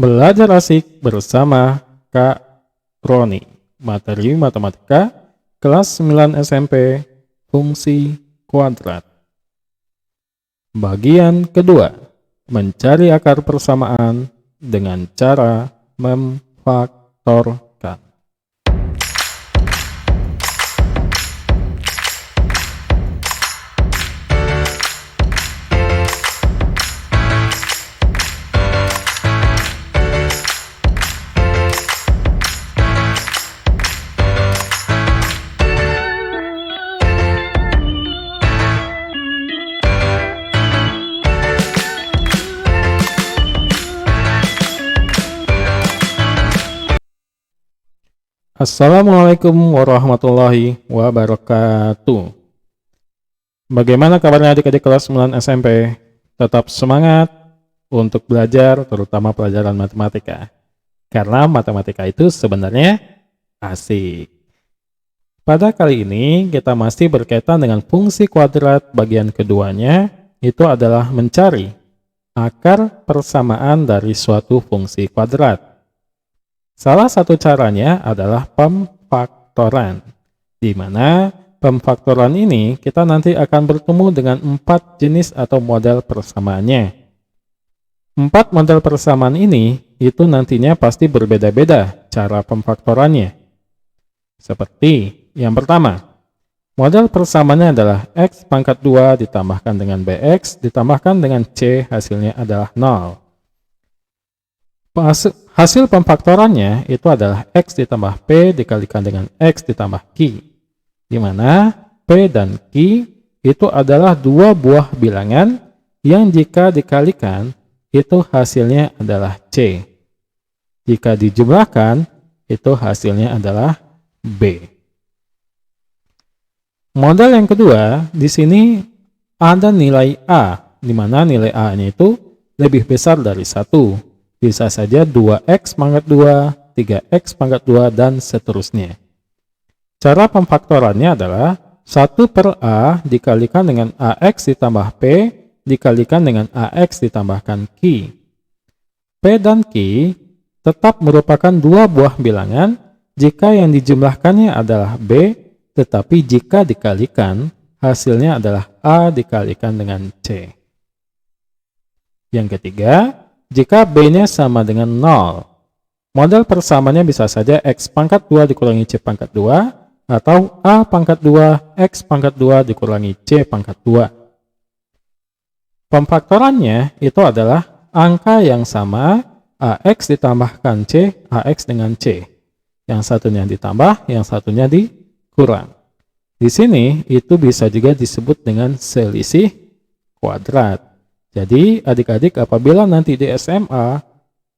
Belajar asik bersama Kak Roni. Materi matematika kelas 9 SMP, fungsi kuadrat. Bagian kedua, mencari akar persamaan dengan cara memfaktorkan. Assalamualaikum warahmatullahi wabarakatuh. Bagaimana kabarnya adik-adik kelas 9 SMP? Tetap semangat untuk belajar, terutama pelajaran matematika. Karena matematika itu sebenarnya asik. Pada kali ini kita masih berkaitan dengan fungsi kuadrat. Bagian keduanya itu adalah mencari akar persamaan dari suatu fungsi kuadrat. Salah satu caranya adalah pemfaktoran, di mana pemfaktoran ini kita nanti akan bertemu dengan 4 jenis atau model persamaannya. 4 model persamaan ini itu nantinya pasti berbeda-beda cara pemfaktorannya. Seperti yang pertama, model persamaannya adalah x pangkat 2 ditambahkan dengan bx ditambahkan dengan c, hasilnya adalah 0. Hasil pemfaktorannya itu adalah x ditambah p dikalikan dengan x ditambah q, di mana p dan q itu adalah dua buah bilangan yang jika dikalikan itu hasilnya adalah c. Jika dijumlahkan itu hasilnya adalah b. Model yang kedua, di sini ada nilai a, di mana nilai a-nya itu lebih besar dari 1. Bisa saja 2x pangkat 2, 3x pangkat 2, dan seterusnya. Cara pemfaktorannya adalah 1 per a dikalikan dengan ax ditambah p dikalikan dengan ax ditambahkan q. P dan q tetap merupakan dua buah bilangan jika yang dijumlahkannya adalah b, tetapi jika dikalikan hasilnya adalah a dikalikan dengan c. Yang ketiga, jika b-nya sama dengan 0, model persamaannya bisa saja x pangkat 2 dikurangi c pangkat 2, atau a pangkat 2 x pangkat 2 dikurangi c pangkat 2. Pemfaktorannya itu adalah angka yang sama, ax ditambahkan c, ax dengan c. Yang satunya ditambah, yang satunya dikurang. Di sini itu bisa juga disebut dengan selisih kuadrat. Jadi adik-adik apabila nanti di SMA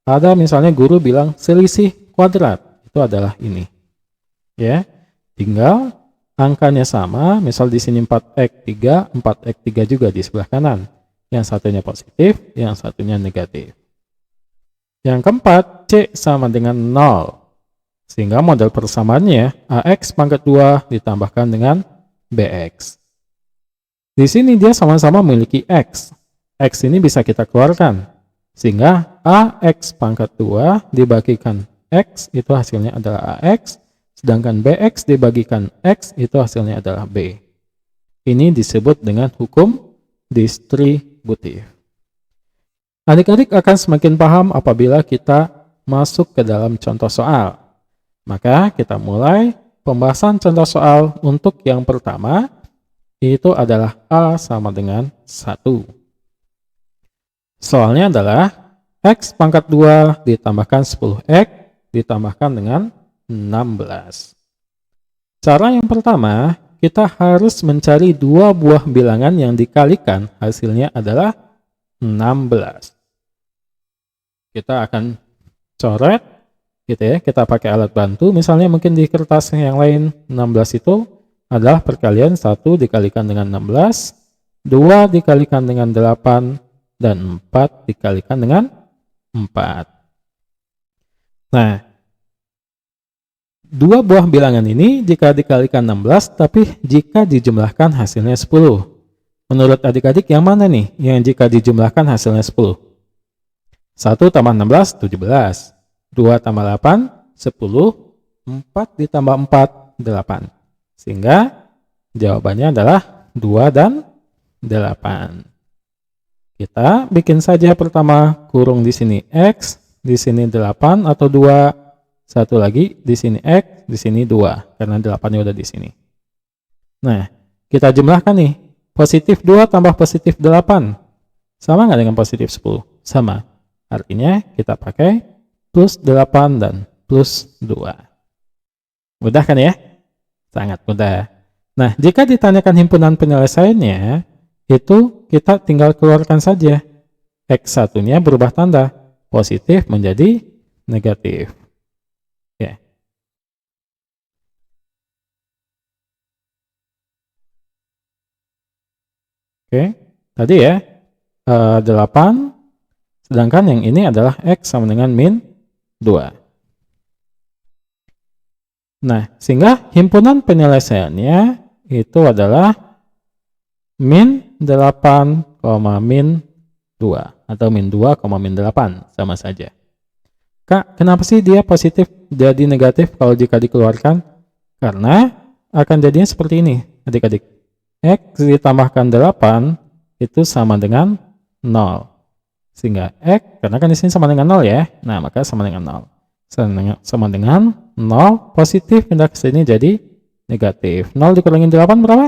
ada misalnya guru bilang selisih kuadrat, itu adalah ini. Ya, tinggal angkanya sama, misal di sini 4x3, 4x3 juga di sebelah kanan. Yang satunya positif, yang satunya negatif. Yang keempat, c sama dengan 0. Sehingga model persamaannya ax pangkat 2 ditambahkan dengan bx. Di sini dia sama-sama memiliki x. X ini bisa kita keluarkan, sehingga ax pangkat 2 dibagikan x itu hasilnya adalah ax, sedangkan bx dibagikan x itu hasilnya adalah b. Ini disebut dengan hukum distributif. Adik-adik akan semakin paham apabila kita masuk ke dalam contoh soal. Maka kita mulai pembahasan contoh soal. Untuk yang pertama, itu adalah a sama dengan 1. Soalnya adalah x pangkat 2 ditambahkan 10x ditambahkan dengan 16. Cara yang pertama, kita harus mencari dua buah bilangan yang dikalikan, hasilnya adalah 16. Kita akan coret gitu ya, kita pakai alat bantu, misalnya mungkin di kertas yang lain 16 itu adalah perkalian 1 dikalikan dengan 16, 2 dikalikan dengan 8, dan 4 dikalikan dengan 4. Nah, dua buah bilangan ini jika dikalikan 16, tapi jika dijumlahkan hasilnya 10. Menurut adik-adik yang mana nih yang jika dijumlahkan hasilnya 10? 1 tambah 16, 17. 2 tambah 8, 10. 4 ditambah 4, 8. Sehingga jawabannya adalah 2 dan 8. Kita bikin saja pertama kurung di sini X, di sini 8 atau 2. Satu lagi di sini X, di sini 2. Karena 8-nya udah di sini. Nah, kita jumlahkan nih. Positif 2 tambah positif 8. Sama nggak dengan positif 10? Sama. Artinya kita pakai plus 8 dan plus 2. Mudah kan ya? Sangat mudah. Nah, jika ditanyakan himpunan penyelesaiannya, itu kita tinggal keluarkan saja. X1-nya berubah tanda. Positif menjadi negatif. Ya. Oke, tadi ya, 8, sedangkan yang ini adalah X sama dengan min 2. Nah, sehingga himpunan penyelesaiannya itu adalah min 8, min 2 atau min 2, min 8 sama saja. Kak, kenapa sih dia positif jadi negatif kalau jika dikeluarkan? Karena akan jadinya seperti ini, adik-adik. X ditambahkan 8 itu sama dengan 0. Sehingga X, karena kan di sini sama dengan 0 ya. Nah, maka sama dengan 0. Sama dengan 0 positif pindah ke sini jadi negatif. 0 dikurangi 8 berapa?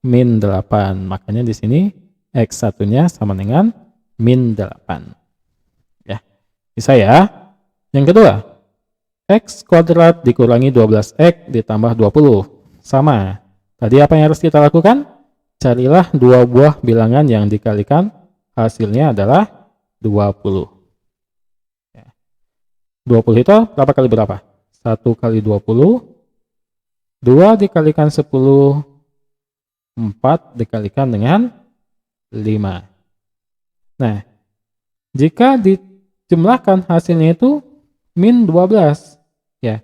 Min 8. Makanya di sini X1-nya sama dengan min 8. Ya. Bisa ya? Yang kedua, X kuadrat dikurangi 12X ditambah 20. Sama. Tadi apa yang harus kita lakukan? Carilah dua buah bilangan yang dikalikan hasilnya adalah 20. 20 itu berapa kali berapa? 1 kali 20, 2 dikalikan 10, 4 dikalikan dengan 5. Nah, jika dijumlahkan hasilnya itu min 12. Ya.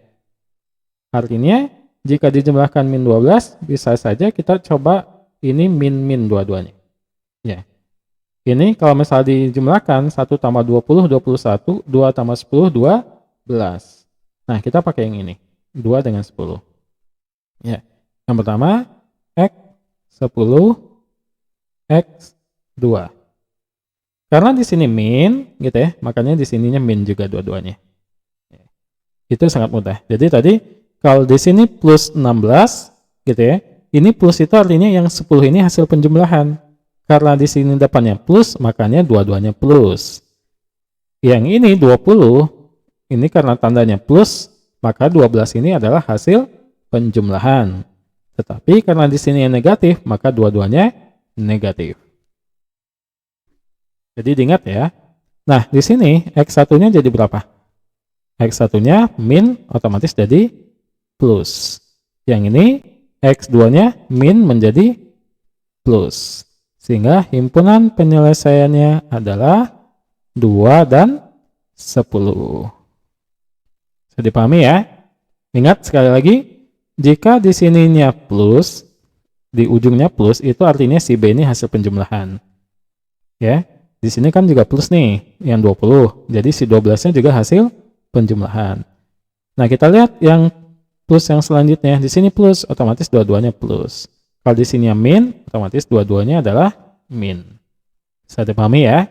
Artinya, jika dijumlahkan min 12, bisa saja kita coba ini min dua-duanya. Ya. Ini kalau misalnya dijumlahkan 1 tambah 20, 21, 2 tambah 10, 12. Nah, kita pakai yang ini. 2 dengan 10. Ya. Yang pertama, X 10, X 2. Karena di sini min, gitu ya, makanya di sininya min juga dua-duanya. Itu sangat mudah. Jadi tadi, kalau di sini plus 16, gitu ya, ini plus itu artinya yang 10 ini hasil penjumlahan. Karena di sini depannya plus, makanya dua-duanya plus. Yang ini 20, ini karena tandanya plus, maka 12 ini adalah hasil penjumlahan. Tetapi karena di sini yang negatif, maka dua-duanya negatif. Jadi diingat ya. Nah, di sini X1-nya jadi berapa? X1-nya min, otomatis jadi plus. Yang ini X2-nya min menjadi plus. Sehingga himpunan penyelesaiannya adalah 2 dan 10. Bisa dipahami ya? Ingat sekali lagi, jika di sininya plus, di ujungnya plus, itu artinya si B ini hasil penjumlahan. Ya, di sini kan juga plus nih, yang 20. Jadi si 12-nya juga hasil penjumlahan. Nah, kita lihat yang plus yang selanjutnya. Di sini plus, otomatis dua-duanya plus. Kalau di sini min, otomatis dua-duanya adalah min. Bisa dipahami ya?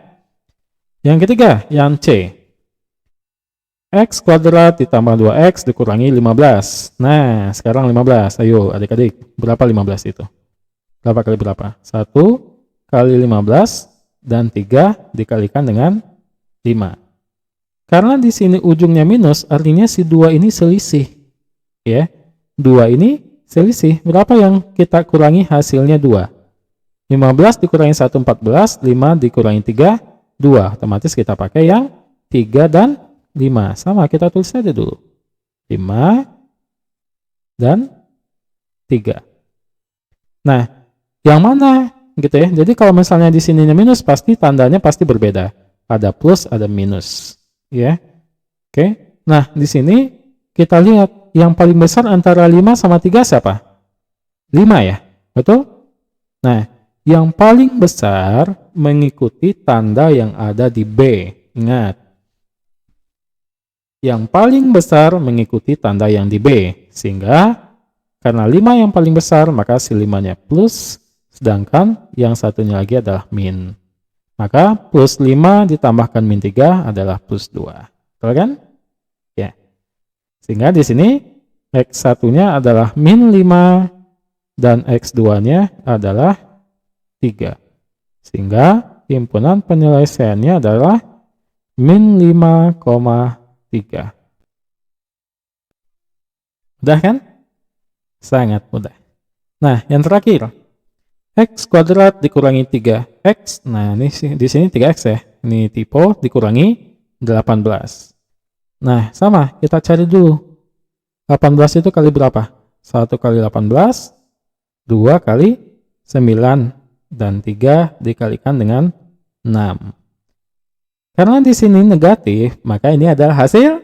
Yang ketiga, yang C. X kuadrat ditambah 2X dikurangi 15. Nah, sekarang 15. Ayo adik-adik, berapa 15 itu? Berapa kali berapa? 1 kali 15 dan 3 dikalikan dengan 5. Karena di sini ujungnya minus, artinya si 2 ini selisih. Ya, 2 ini selisih. Berapa yang kita kurangi hasilnya 2? 15 dikurangi 1, 14. 5 dikurangi 3, 2. Otomatis kita pakai yang 3 dan 5. Sama, kita tulis saja dulu. 5 dan 3. Nah, yang mana? Gitu ya. Jadi kalau misalnya di sininya minus, pasti tandanya pasti berbeda. Ada plus, ada minus. Ya. Oke. Nah, di sini kita lihat yang paling besar antara 5 sama 3 siapa? 5 ya? Betul? Nah, yang paling besar mengikuti tanda yang ada di B. Ingat, yang paling besar mengikuti tanda yang di B. Sehingga karena 5 yang paling besar, maka si 5-nya plus, sedangkan yang satunya lagi adalah min. Maka plus 5 ditambahkan min 3 adalah plus 2. Betul kan? Ya. Sehingga di sini X1-nya adalah min 5 dan X2-nya adalah 3. Sehingga himpunan penyelesaiannya adalah min 5,3. Mudah kan? Sangat mudah. Nah, yang terakhir. X kuadrat dikurangi 3X. Nah, ini di sini 3X ya. Ini tipe dikurangi 18. Nah, sama. Kita cari dulu. 18 itu kali berapa? 1 kali 18, 2 kali 9, dan 3 dikalikan dengan 6. Karena di sini negatif, maka ini adalah hasil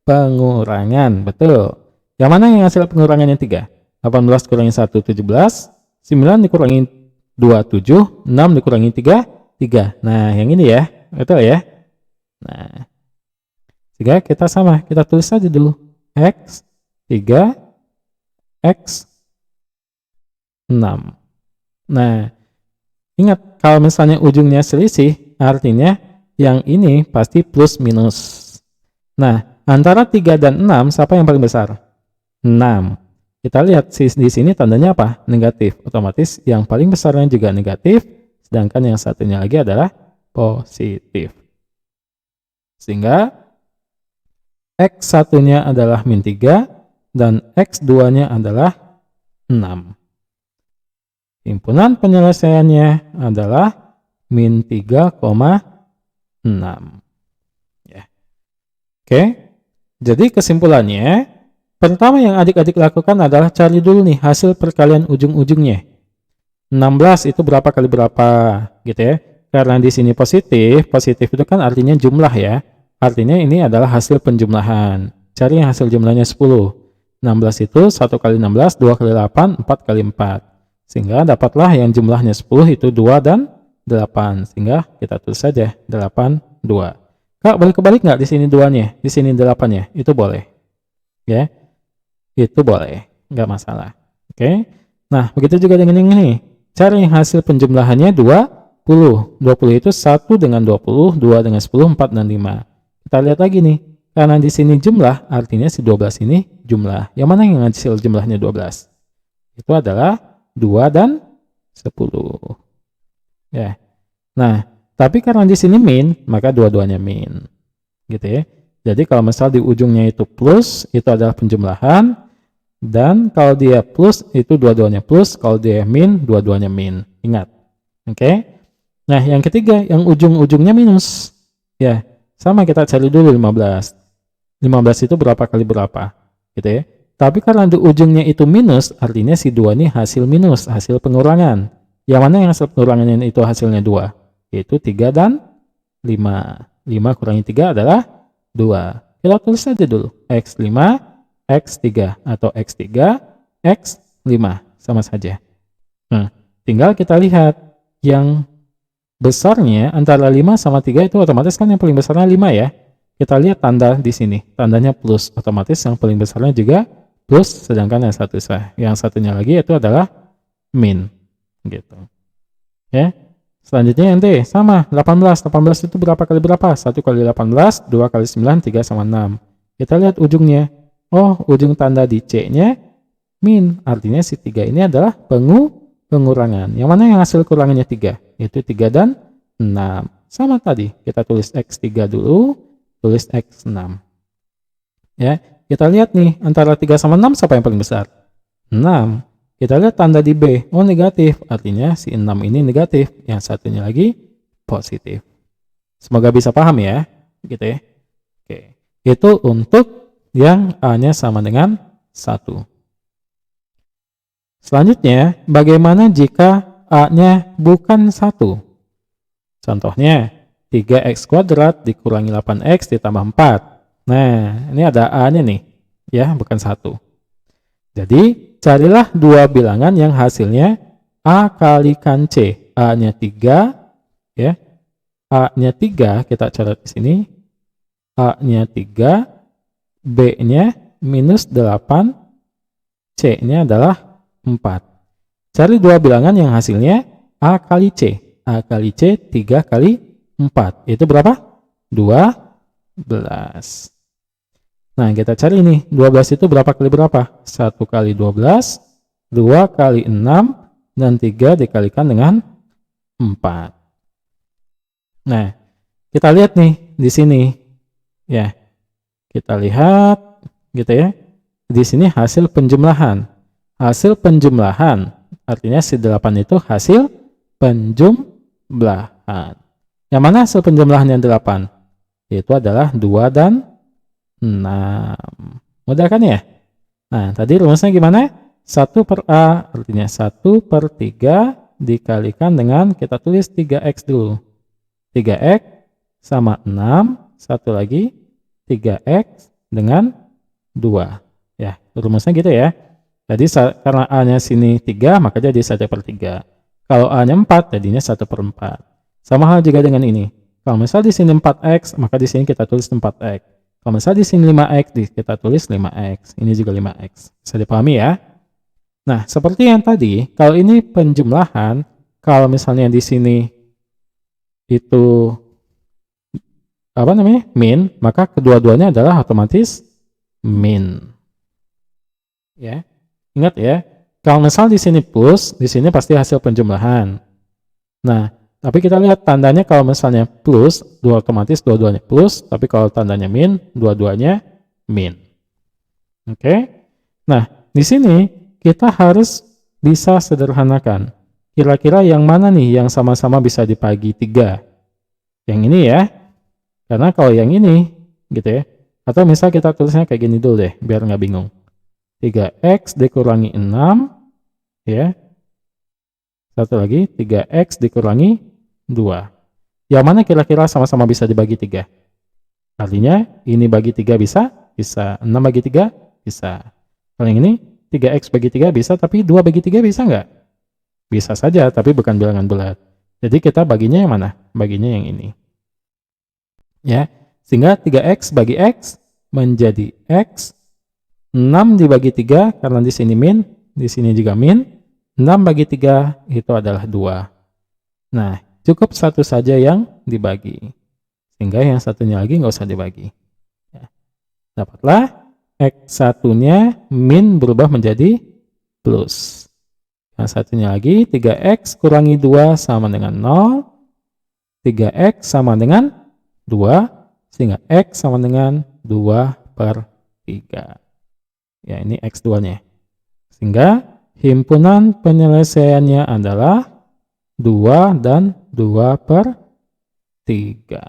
pengurangan. Betul. Yang mana yang hasil pengurangannya 3? 18 kurangi 1, 17. 9 dikurangi 2, 7. 6 dikurangi 3, 3. Nah, yang ini ya. Betul ya? Nah, sehingga kita sama. Kita tulis saja dulu. X, 3, X, 6. Nah, ingat, kalau misalnya ujungnya selisih, artinya yang ini pasti plus minus. Nah, antara 3 dan 6, siapa yang paling besar? 6. Kita lihat di sini tandanya apa? Negatif. Otomatis yang paling besarnya juga negatif, sedangkan yang satunya lagi adalah positif. Sehingga X1-nya adalah min 3 dan X2-nya adalah 6. Himpunan penyelesaiannya adalah min 3,6. Ya. Oke. Jadi kesimpulannya, pertama yang adik-adik lakukan adalah cari dulu nih hasil perkalian ujung-ujungnya. 16 itu berapa kali berapa gitu ya. Karena di sini positif, positif itu kan artinya jumlah ya. Artinya ini adalah hasil penjumlahan. Cari yang hasil jumlahnya 10. 16 itu 1 kali 16, 2 kali 8, 4 kali 4. Sehingga dapatlah yang jumlahnya 10 itu 2 dan 8. Sehingga kita tulis saja 8, 2. Kak, boleh kebalik nggak di sini 2-nya? Di sini 8-nya? Itu boleh. Ya. Itu boleh, nggak masalah. Oke. Nah, begitu juga dengan yang ini. Cari yang hasil penjumlahannya 20. 20 itu 1 dengan 20, 2 dengan 10, 4 dan 5. Kita lihat lagi nih. Karena di sini jumlah, artinya si 12 ini jumlah. Yang mana yang hasil jumlahnya 12? Itu adalah 2 dan 10. Ya. Nah, tapi karena di sini min, maka dua-duanya min. Gitu ya. Jadi kalau misal di ujungnya itu plus, itu adalah penjumlahan. Dan kalau dia plus, itu dua-duanya plus. Kalau dia min, dua-duanya min. Ingat. Oke. Nah, yang ketiga, yang ujung-ujungnya minus. Ya, sama kita cari dulu 15. 15 itu berapa kali berapa. Gitu ya. Tapi karena di ujungnya itu minus, artinya si 2 ini hasil minus, hasil pengurangan. Yang mana yang hasil pengurangannya itu hasilnya 2? Yaitu 3 dan 5. 5 kurangi 3 adalah 2. Kita tulis saja dulu. X5, X3 atau X3, X5. Sama saja. Nah, tinggal kita lihat yang besarnya antara 5 sama 3 itu otomatis kan yang paling besarnya 5 ya. Kita lihat tanda di sini. Tandanya plus. Otomatis yang paling besarnya juga plus. Sedangkan yang satunya lagi itu adalah min. Gitu. Ya. Selanjutnya yang D, sama, 18. 18 itu berapa kali berapa? 1 kali 18, 2 kali 9, 3 sama 6. Kita lihat ujungnya. Oh, ujung tanda di C-nya min. Artinya si 3 ini adalah pengurangan. Yang mana yang hasil kurangannya 3? Yaitu 3 dan 6. Sama tadi, kita tulis X3 dulu, tulis X6. Ya, kita lihat nih, antara 3 sama 6, siapa yang paling besar? 6. Kita lihat tanda di B. Oh, negatif. Artinya si 6 ini negatif. Yang satunya lagi positif. Semoga bisa paham ya. Gitu ya. Oke. Itu untuk yang A-nya sama dengan 1. Selanjutnya, bagaimana jika A-nya bukan 1? Contohnya, 3x kuadrat dikurangi 8x ditambah 4. Nah, ini ada A-nya nih. Ya, bukan 1. Jadi, carilah dua bilangan yang hasilnya A kalikan C. A-nya 3, ya. A-nya 3, kita coret di sini. A-nya 3, B-nya minus 8, C-nya adalah 4. Cari dua bilangan yang hasilnya A kali C. A kali C 3 kali 4. Itu berapa? 12. Nah, kita cari nih. 12 itu berapa kali berapa? 1 kali 12, 2 kali 6, dan 3 dikalikan dengan 4. Nah, kita lihat nih di sini. Ya, kita lihat gitu ya. Di sini hasil penjumlahan. Hasil penjumlahan artinya si 8 itu hasil penjumlahan. Yang mana hasil penjumlahan yang 8? Yaitu adalah 2 dan 6. Mudah kan ya? Nah, tadi rumusnya gimana? 1 per A artinya 1 per 3 dikalikan dengan, kita tulis 3X dulu. 3X sama 6, satu lagi 3X dengan 2. Ya, rumusnya gitu ya. Jadi karena A-nya sini 3, maka jadi 1 per 3. Kalau A-nya 4, jadinya 1 per 4. Sama hal juga dengan ini. Kalau misal di sini 4X, maka di sini kita tulis 4X. Kalau misal di sini 5X, kita tulis 5X. Ini juga 5X. Bisa dipahami ya? Nah, seperti yang tadi, kalau ini penjumlahan, kalau misalnya di sini itu min, maka kedua-duanya adalah otomatis min. Ya. Ingat ya, kalau misal di sini plus, di sini pasti hasil penjumlahan. Nah, tapi kita lihat tandanya, kalau misalnya plus, otomatis dua-duanya plus, tapi kalau tandanya min, dua-duanya min. Oke. Nah, di sini kita harus bisa sederhanakan. Kira-kira yang mana nih yang sama-sama bisa dibagi 3? Yang ini ya. Karena kalau yang ini gitu ya. Atau misal kita tulisnya kayak gini dulu deh, biar nggak bingung. 3X dikurangi 6 ya. Satu lagi 3X dikurangi 2. Yang mana kira-kira sama-sama bisa dibagi 3? Artinya ini bagi 3 bisa? Bisa. 6 bagi 3? Bisa. Kalau yang ini 3X bagi 3 bisa, tapi 2 bagi 3 bisa nggak? Bisa saja, tapi bukan bilangan bulat. Jadi kita baginya yang mana? Baginya yang ini. Ya, sehingga 3X bagi X menjadi X. 6 dibagi 3, karena di sini min, di sini juga min. 6 bagi 3 itu adalah 2. Nah, cukup satu saja yang dibagi. Sehingga yang satunya lagi nggak usah dibagi. Ya. Dapatlah X1-nya min berubah menjadi plus. Yang satunya lagi 3X kurangi 2 sama dengan 0. 3X sama dengan 2. Sehingga X sama dengan 2 per 3. Ya, ini X2-nya. Sehingga himpunan penyelesaiannya adalah 2 dan 2 per 3.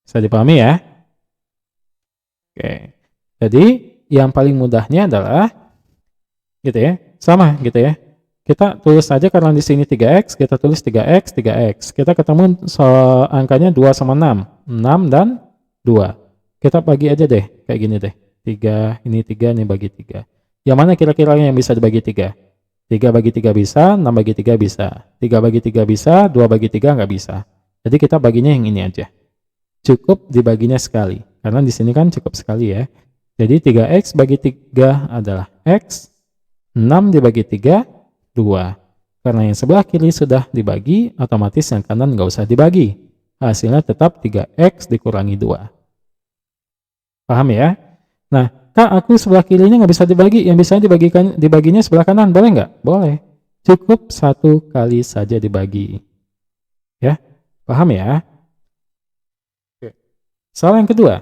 Bisa dipahami ya? Oke. Jadi yang paling mudahnya adalah gitu ya, sama gitu ya. Kita tulis saja, karena di sini 3X, kita tulis 3X, 3X. Kita ketemu angkanya 2 sama 6. 6 dan 2. Kita bagi aja deh, kayak gini deh. 3, ini 3, ini bagi 3. Yang mana kira-kira yang bisa dibagi 3? 3 bagi 3 bisa, 6 bagi 3 bisa. 3 bagi 3 bisa, 2 bagi 3 nggak bisa. Jadi kita baginya yang ini aja. Cukup dibaginya sekali. Karena di sini kan cukup sekali ya. Jadi 3X bagi 3 adalah X. 6 dibagi 3, 2. Karena yang sebelah kiri sudah dibagi, otomatis yang kanan nggak usah dibagi. Hasilnya tetap 3X dikurangi 2. Paham ya? Nah, Kak, aku sebelah kirinya nggak bisa dibagi. Yang bisa dibaginya sebelah kanan. Boleh nggak? Boleh. Cukup satu kali saja dibagi. Ya, paham ya? Oke. Soal yang kedua.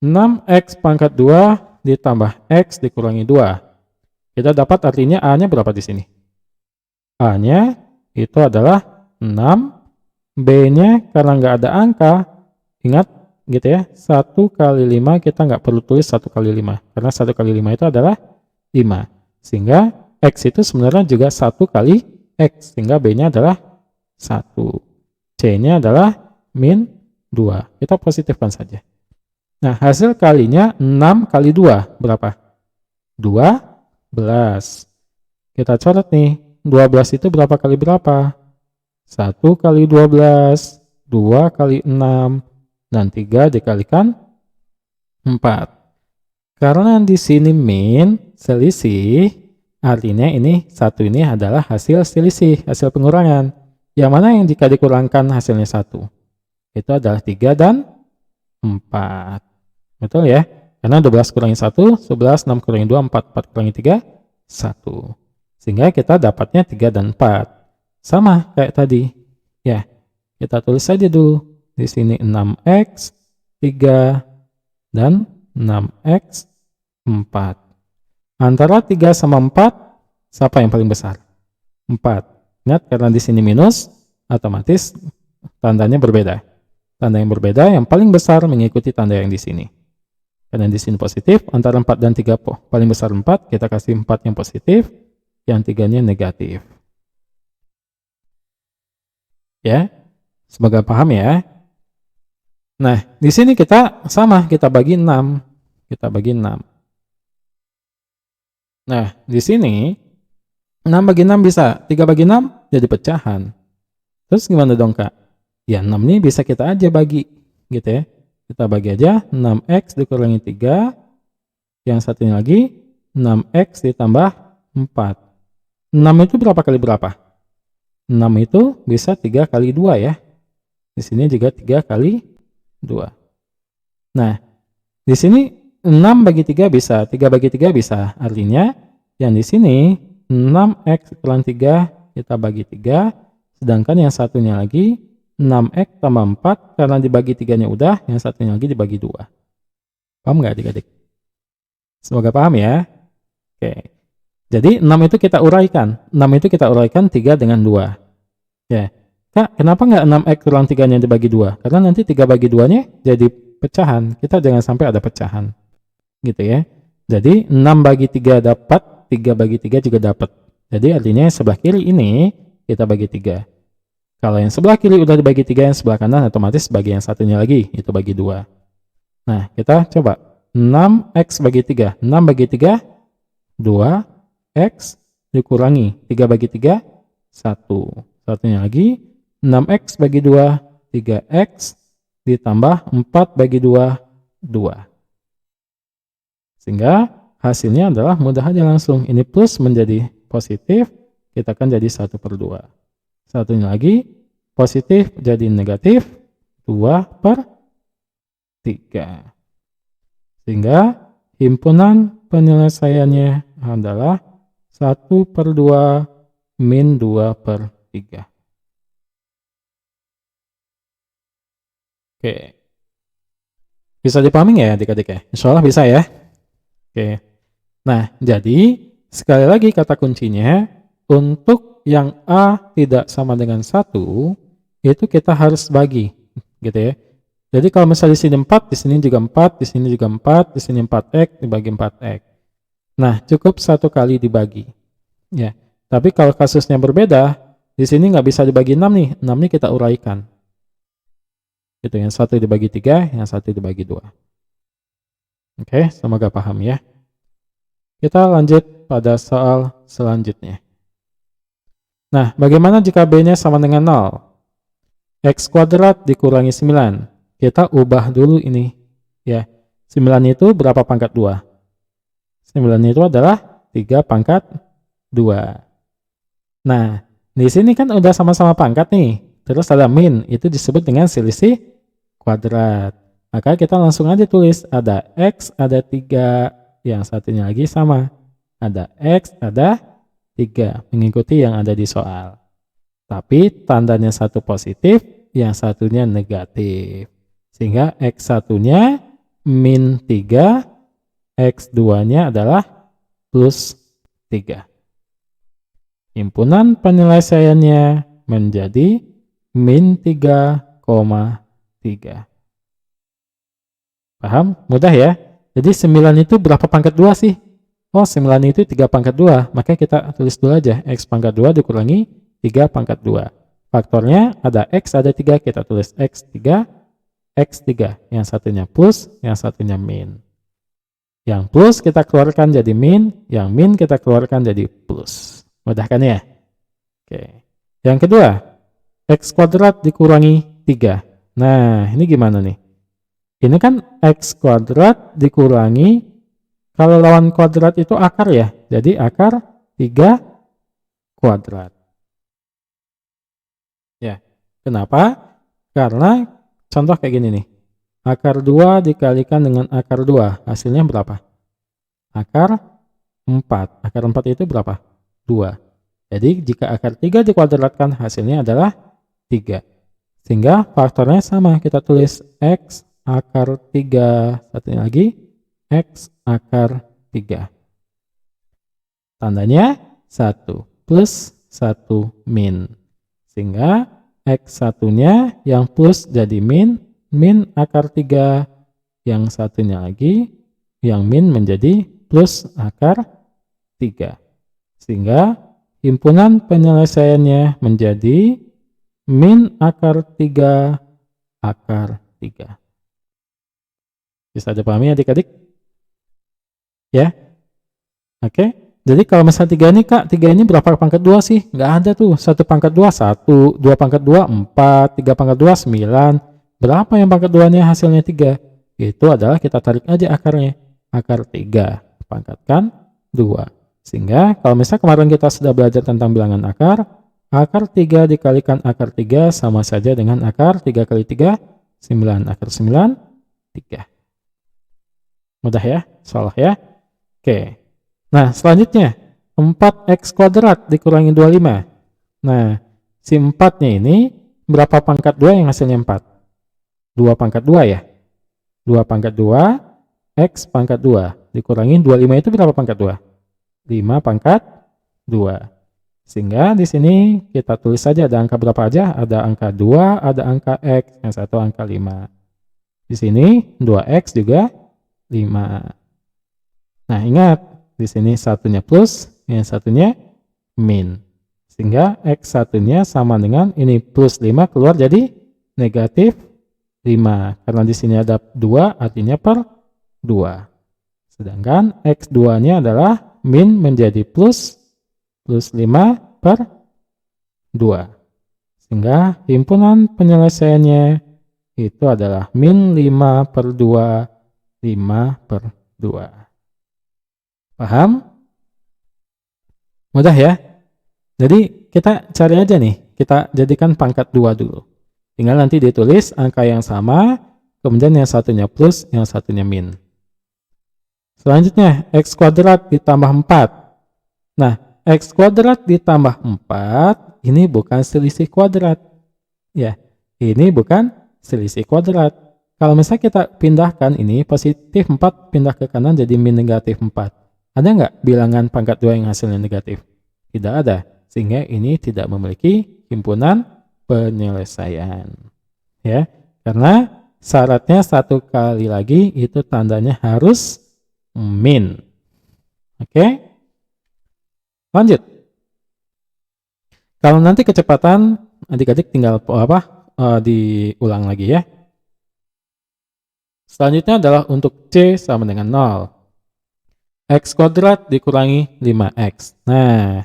6X pangkat 2 ditambah X dikurangi 2. Kita dapat artinya A-nya berapa di sini? A-nya itu adalah 6. B-nya karena nggak ada angka, ingat gitu ya, 1 kali 5 kita nggak perlu tulis 1 kali 5. Karena 1 kali 5 itu adalah 5. Sehingga X itu sebenarnya juga 1 kali X. Sehingga B-nya adalah 1. C-nya adalah min 2. Kita positifkan saja. Nah, hasil kalinya 6 kali 2 berapa? 12. Kita coret nih, 12 itu berapa kali berapa? 1 kali 12, 2 kali 6, dan 3 dikalikan 4. Karena di sini min selisih, artinya ini satu ini adalah hasil selisih, hasil pengurangan. Yang mana yang jika dikurangkan hasilnya 1? Itu adalah 3 dan 4. Betul ya? Karena 12 kurangi 1, 11, 6 kurangi 2, 4, 4 kurangi 3, 1. Sehingga kita dapatnya 3 dan 4. Sama kayak tadi. Ya, kita tulis saja dulu. Di sini 6x, 3, dan 6x, 4. Antara 3 sama 4, siapa yang paling besar? 4. Ingat, karena di sini minus, otomatis tandanya berbeda. Tanda yang berbeda, yang paling besar mengikuti tanda yang di sini. Karena di sini positif, antara 4 dan 3 paling besar 4, kita kasih 4 yang positif, yang 3-nya negatif. Ya, semoga paham ya. Nah, di sini kita sama, kita bagi 6. Kita bagi 6. Nah, di sini 6 bagi 6 bisa, 3 bagi 6 jadi pecahan. Terus gimana dong, Kak? Ya, 6 ini bisa kita aja bagi, gitu ya. Kita bagi aja 6x dikurangi 3, yang satunya lagi 6x ditambah 4. 6 itu berapa kali berapa? 6 itu bisa 3 kali 2 ya. Di sini juga 3 kali 2. Nah, di sini 6 bagi 3 bisa, 3 bagi 3 bisa. Artinya yang di sini 6x kurang 3 kita bagi 3, sedangkan yang satunya lagi 6x tambah 4 karena dibagi 3-nya udah, yang satunya lagi dibagi 2. Paham nggak adik-adik? Semoga paham ya. Oke. Jadi 6 itu kita uraikan. 6 itu kita uraikan 3 dengan 2. Ya. Kak, kenapa nggak 6x kurang 3-nya dibagi 2? Karena nanti 3 bagi 2-nya jadi pecahan. Kita jangan sampai ada pecahan. Gitu ya. Jadi 6 bagi 3 dapat, 3 bagi 3 juga dapat. Jadi artinya sebelah kiri ini kita bagi 3. Kalau yang sebelah kiri udah dibagi 3, yang sebelah kanan otomatis bagi yang satunya lagi, itu bagi 2. Nah, kita coba 6x bagi 3. 6 bagi 3, 2x dikurangi 3 bagi 3, 1. Satunya lagi 6x bagi 2, 3x ditambah 4 bagi 2, 2. Sehingga hasilnya adalah mudah aja langsung. Ini plus menjadi positif, kita akan jadi 1/2. Satunya lagi, positif jadi negatif, 2/3. Sehingga himpunan penyelesaiannya adalah 1/2 min 2/3. Oke. Bisa dipahami nggak ya adik-adik ya? Insya Allah bisa ya. Oke. Nah, jadi sekali lagi kata kuncinya, untuk yang A tidak sama dengan 1, itu kita harus bagi, gitu ya. Jadi kalau misalnya di sini 4, di sini juga 4, di sini juga 4, di sini 4x, dibagi 4x. Nah, cukup satu kali dibagi. Ya. Tapi kalau kasusnya berbeda, di sini nggak bisa dibagi 6 nih. 6 ini kita uraikan. Gitu, yang satu dibagi 3, yang satu dibagi 2. Oke, semoga paham ya. Kita lanjut pada soal selanjutnya. Nah, bagaimana jika B-nya sama dengan 0? X kuadrat dikurangi 9. Kita ubah dulu ini. Ya, 9 itu berapa pangkat 2? 9 itu adalah 3 pangkat 2. Nah, di sini kan udah sama-sama pangkat nih. Terus ada min, itu disebut dengan selisih kuadrat. Maka kita langsung aja tulis, ada X, ada 3. Yang satunya lagi sama. Ada X, ada 3, mengikuti yang ada di soal. Tapi tandanya satu positif, yang satunya negatif. Sehingga X1-nya min 3, X2-nya adalah plus 3. Himpunan penyelesaiannya menjadi min 3,3. Paham? Mudah ya? Jadi 9 itu berapa pangkat 2 sih? Oh, 9 itu 3 pangkat 2. Maka kita tulis dulu aja. X pangkat 2 dikurangi 3 pangkat 2. Faktornya ada X, ada 3. Kita tulis X3, X3. Yang satunya plus, yang satunya min. Yang plus kita keluarkan jadi min, yang min kita keluarkan jadi plus. Mudah kan ya? Oke. Yang kedua, X kuadrat dikurangi 3. Nah, ini gimana nih? Ini kan X kuadrat dikurangi, kalau lawan kuadrat itu akar ya, jadi akar 3 kuadrat. Ya, kenapa? Karena contoh kayak gini nih, akar 2 dikalikan dengan akar 2, hasilnya berapa? Akar 4. Akar 4 itu berapa? 2. Jadi jika akar 3 dikuadratkan, hasilnya adalah 3. Sehingga faktornya sama, kita tulis X akar 3, satunya lagi X akar 3. Tandanya 1 plus 1 min. Sehingga X satunya yang plus jadi min, min akar 3, yang satunya lagi yang min menjadi plus akar 3. Sehingga himpunan penyelesaiannya menjadi min akar 3 akar 3. Bisa dipahami adik-adik? Ya? Oke. Jadi kalau misalnya 3 ini Kak, 3 ini berapa pangkat 2 sih? Nggak ada tuh. 1 pangkat 2, 1. 2 pangkat 2, 4. 3 pangkat 2, 9. Berapa yang pangkat 2-nya hasilnya 3? Itu adalah kita tarik aja akarnya. Akar 3. Pangkatkan 2. Sehingga kalau misalnya kemarin kita sudah belajar tentang bilangan akar 3 dikalikan akar 3 sama saja dengan akar 3 kali 3, 9. Akar 9, 3. Mudah ya? Salah ya? Oke. Nah, selanjutnya 4x kuadrat dikurangi 25. Nah, si 4-nya ini berapa pangkat 2 yang hasilnya 4? 2 pangkat 2 ya? 2 pangkat 2, x pangkat 2. Dikurangi 25 itu berapa pangkat 2? 5 pangkat 2. Sehingga di sini kita tulis saja ada angka berapa aja? Ada angka 2, ada angka x, yang satu angka 5. Di sini 2x juga 5. Nah, ingat di sini satunya plus, yang satunya min. Sehingga X satunya sama dengan ini plus 5 keluar jadi negatif 5. Karena di sini ada 2 artinya per 2. Sedangkan X2-nya adalah min menjadi plus 5 per 2. Sehingga himpunan penyelesaiannya itu adalah min 5 per 2, 5 per 2. Paham? Mudah ya? Jadi kita cari aja nih, kita jadikan pangkat 2 dulu. Tinggal nanti ditulis angka yang sama, kemudian yang satunya plus, yang satunya min. Selanjutnya, x kuadrat ditambah 4. Nah, x kuadrat ditambah 4, ini bukan selisih kuadrat. Ya, ini bukan selisih kuadrat. Kalau misalnya kita pindahkan ini, positif 4 pindah ke kanan jadi min negatif 4. Ada nggak bilangan pangkat 2 yang hasilnya negatif? Tidak ada. Sehingga ini tidak memiliki himpunan penyelesaian. Ya, karena syaratnya satu kali lagi itu tandanya harus min. Oke? Lanjut. Kalau nanti kecepatan adik-adik tinggal diulang lagi ya. Selanjutnya adalah untuk C sama dengan 0. X kuadrat dikurangi 5x. Nah,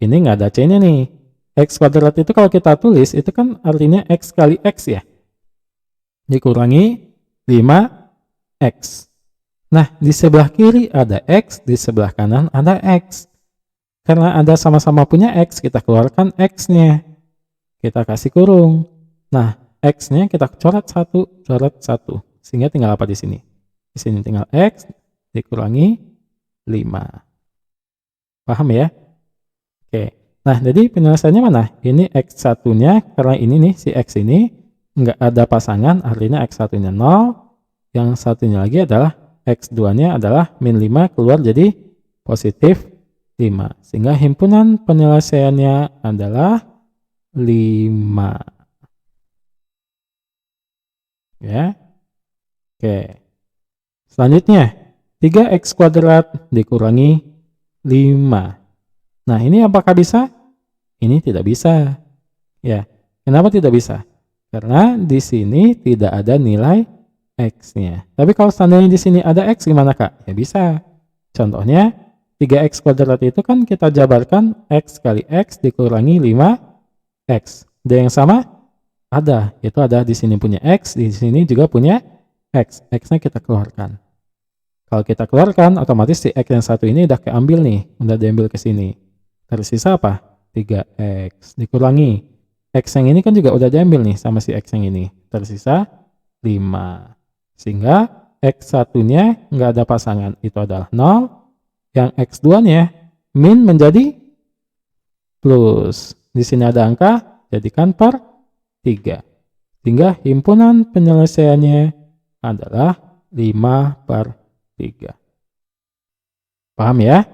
ini nggak ada C-nya nih. X kuadrat itu kalau kita tulis, itu kan artinya X kali X ya. Dikurangi 5x. Nah, di sebelah kiri ada X, di sebelah kanan ada X. Karena ada sama-sama punya X, kita keluarkan X-nya. Kita kasih kurung. Nah, X-nya kita coret 1. Sehingga tinggal apa di sini? Di sini tinggal X dikurangi 5. Paham ya? Oke. Nah, jadi penyelesaiannya mana? Ini X satunya, karena ini nih, si X ini nggak ada pasangan, artinya X satunya 0. Yang satunya lagi adalah X2-nya adalah min 5, keluar jadi positif 5. Sehingga himpunan penyelesaiannya adalah 5. Ya. Oke. Selanjutnya, 3x kuadrat dikurangi 5. Nah, ini apakah bisa? Ini tidak bisa. Ya, kenapa tidak bisa? Karena di sini tidak ada nilai x-nya. Tapi kalau seandainya di sini ada x gimana Kak? Ya bisa. Contohnya, 3x kuadrat itu kan kita jabarkan x kali x dikurangi 5x. Ada yang sama? Ada. Itu ada di sini punya x, di sini juga punya X-nya kita keluarkan. Kalau kita keluarkan, otomatis si X yang satu ini udah keambil nih, udah diambil ke sini. Tersisa apa? 3X. Dikurangi. X yang ini kan juga udah diambil nih sama si X yang ini. Tersisa 5. Sehingga X satunya nggak ada pasangan. Itu adalah 0. Yang X2-nya min menjadi plus. Di sini ada angka, jadikan per 3. Sehingga himpunan penyelesaiannya adalah 5/3. Paham ya?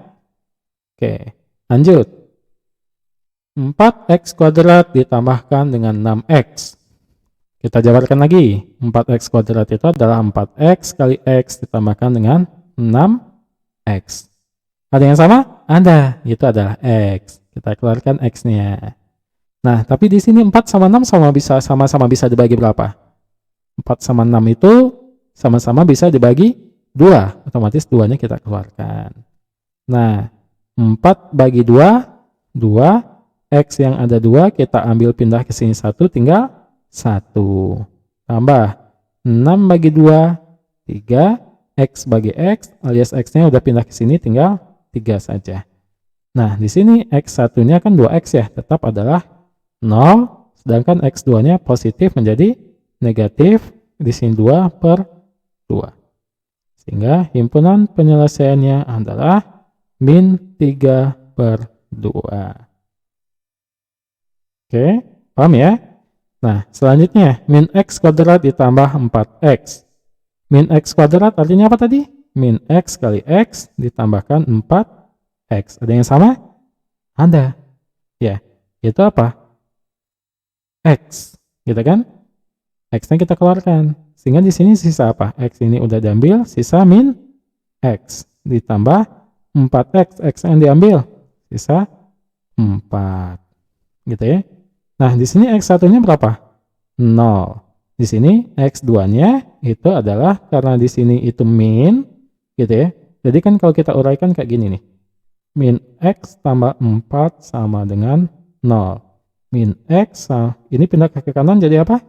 Oke, lanjut. 4x kuadrat ditambahkan dengan 6x. Kita jabarkan lagi. 4x kuadrat itu adalah 4x kali x ditambahkan dengan 6x. Ada yang sama? Ada. Itu adalah x. Kita keluarkan x-nya. Nah, tapi di sini 4 sama 6 sama-sama bisa dibagi berapa? 4 sama 6 itu sama-sama bisa dibagi 2. Otomatis 2-nya kita keluarkan. Nah, 4 bagi 2, 2. X yang ada 2, kita ambil pindah ke sini 1, tinggal 1. Tambah 6 bagi 2, 3. X bagi X, alias X-nya udah pindah ke sini, tinggal 3 saja. Nah, di sini X satunya kan 2X ya, tetap adalah 0. Sedangkan X2-nya positif menjadi negatif. Di sini 2/2. Sehingga himpunan penyelesaiannya adalah min 3/2. Oke, paham ya? Nah, selanjutnya min x kuadrat ditambah 4x. Min x kuadrat artinya apa tadi? Min x kali x ditambahkan 4x. Ada yang sama? Ada. Ya, itu apa? X, gitu kan? X-nya kita keluarkan. Sehingga di sini sisa apa? X ini udah diambil, sisa min x ditambah 4x. X yang diambil, sisa 4. Gitu ya. Nah, di sini X1-nya berapa? 0. Di sini X2-nya itu adalah karena di sini itu min, gitu ya. Jadi kan kalau kita uraikan kayak gini nih. Min X tambah 4 sama dengan 0. Min X, ini pindah ke kanan jadi apa?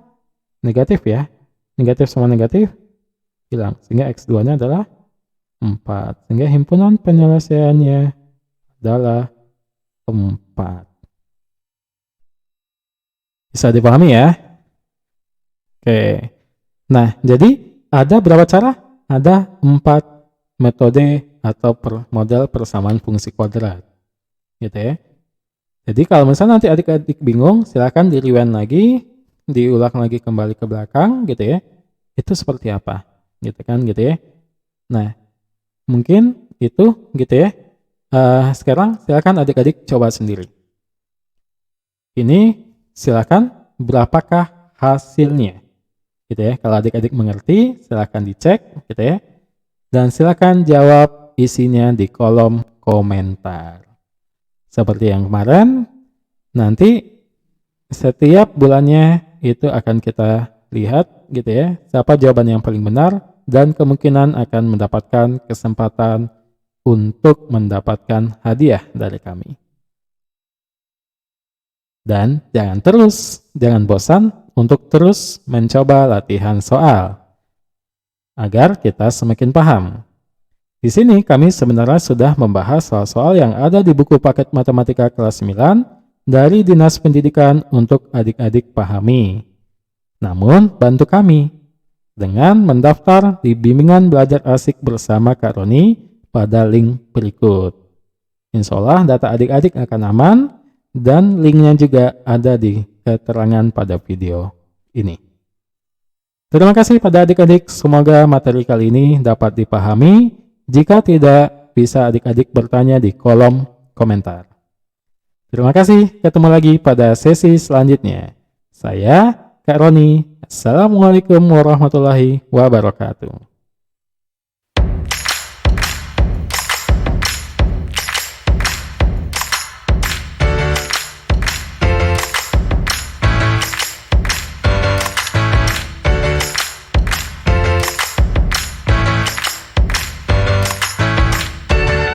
Negatif ya. Negatif sama negatif, hilang. Sehingga X2-nya adalah 4. Sehingga himpunan penyelesaiannya adalah 4. Bisa dipahami ya? Oke. Nah, jadi ada berapa cara? Ada 4 metode atau model persamaan fungsi kuadrat. Gitu ya. Jadi kalau misalnya nanti adik-adik bingung, silakan di-rewind lagi, diulang lagi kembali ke belakang gitu ya. Itu seperti apa? Gitu kan gitu ya. Nah, mungkin itu gitu ya. Sekarang silakan adik-adik coba sendiri. Ini silakan berapakah hasilnya gitu ya. Kalau adik-adik mengerti silakan dicek gitu ya, dan silakan jawab isinya di kolom komentar seperti yang kemarin. Nanti setiap bulannya itu akan kita lihat gitu ya, siapa jawaban yang paling benar, dan kemungkinan akan mendapatkan kesempatan untuk mendapatkan hadiah dari kami. Dan jangan bosan untuk terus mencoba latihan soal agar kita semakin paham. Di sini kami sebenarnya sudah membahas soal-soal yang ada di buku paket matematika kelas 9 dari Dinas Pendidikan untuk adik-adik pahami. Namun bantu kami dengan mendaftar di bimbingan belajar asik bersama Kak Roni pada link berikut. Insya Allah data adik-adik akan aman, dan linknya juga ada di keterangan pada video ini. Terima kasih pada adik-adik, semoga materi kali ini dapat dipahami. Jika tidak, bisa adik-adik bertanya di kolom komentar. Terima kasih, ketemu lagi pada sesi selanjutnya. Saya Kak Roni, Assalamualaikum warahmatullahi wabarakatuh.